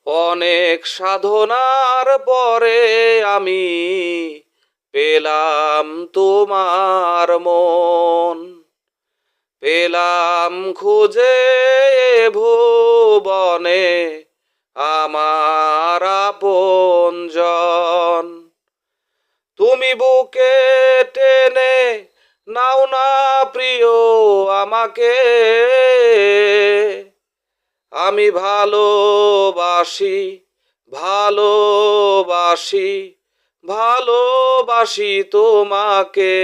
অনেক সাধনার পরে আমি পেলাম তোমার মন, পেলাম খুঁজে ভুবনে আমার আপনজন। তুমি বুকে টেনে নাও না প্রিয় আমাকে, আমি ভালোবাসি, ভালোবাসি, ভালোবাসি তোমাকে।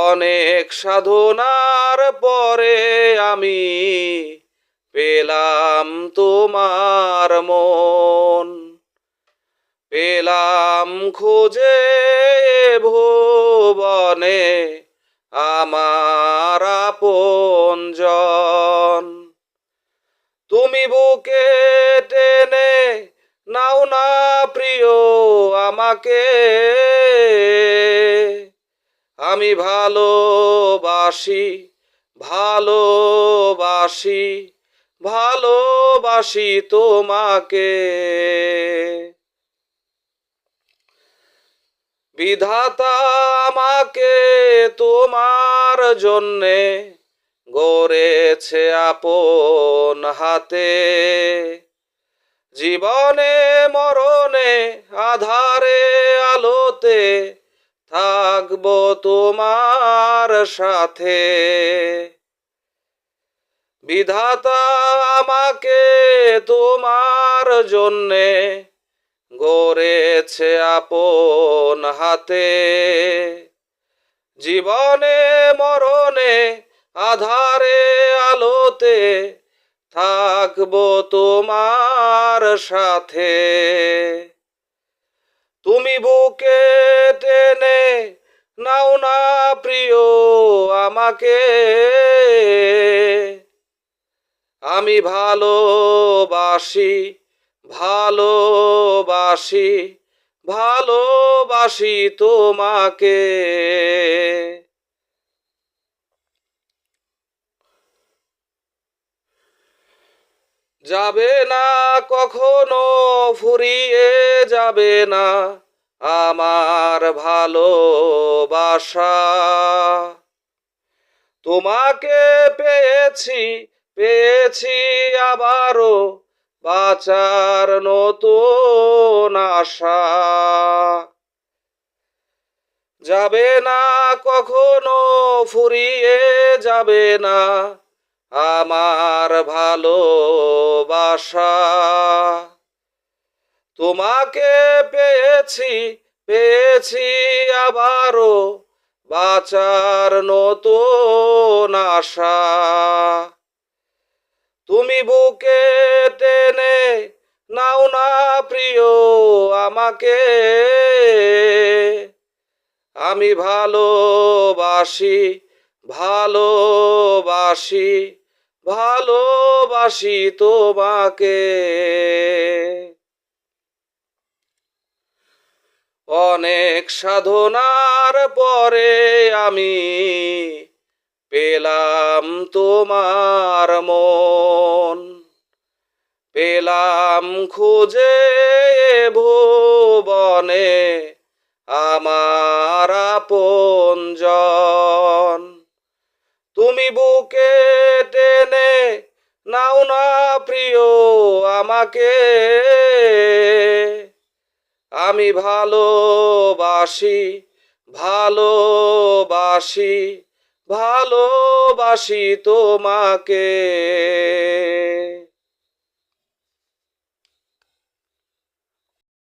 অনেক সাধনার পরে আমি পেলাম তোমার মন, পেলাম খুঁজে ভুবনে আমার আপনজন। তুমি বুকে টেনে নাও না প্রিয় আমাকে, আমি ভালোবাসি, ভালোবাসি, ভালোবাসি তোমাকে। বিধাতা আমাকে তোমার জন্যে গড়েছে আপন হাতে, জীবনে মরণে আধারে আলোতে থাকবো তোমার সাথে। বিধাতা আমাকে তোমার জন্যে গড়েছে আপন হাতে, জীবনে মরণে আধারে আলোতে থাকবো তোমার সাথে। তুমি বুকে টেনে নাও না প্রিয় আমাকে, আমি ভালোবাসি, ভালোবাসি, ভালোবাসি তোমাকে। যাবে না কখনো ফুরিয়ে যাবে না আমার ভালোবাসা, তোমাকে পেয়েছি, পেয়েছি আবারও বাঁচার নতুন আশা। যাবে না কখনো ফুরিয়ে যাবে না আমার ভালোবাসা, তোমাকে পেয়েছি, পেয়েছি আবারও বাঁচার নতুন আশা। তুমি বুকে টেনে নাও না প্রিয় আমাকে, আমি ভালোবাসি, ভালোবাসি, ভালোবাসি তোমাকে। অনেক সাধনার পরে আমি পেলাম তোমার মন, পেলাম খুঁজে ভুবনে আমার আপনজন। তুমি বুকে টেনে নাও না প্রিয় আমাকে, আমি ভালোবাসি, ভালোবাসি, ভালোবাসি তোমাকে।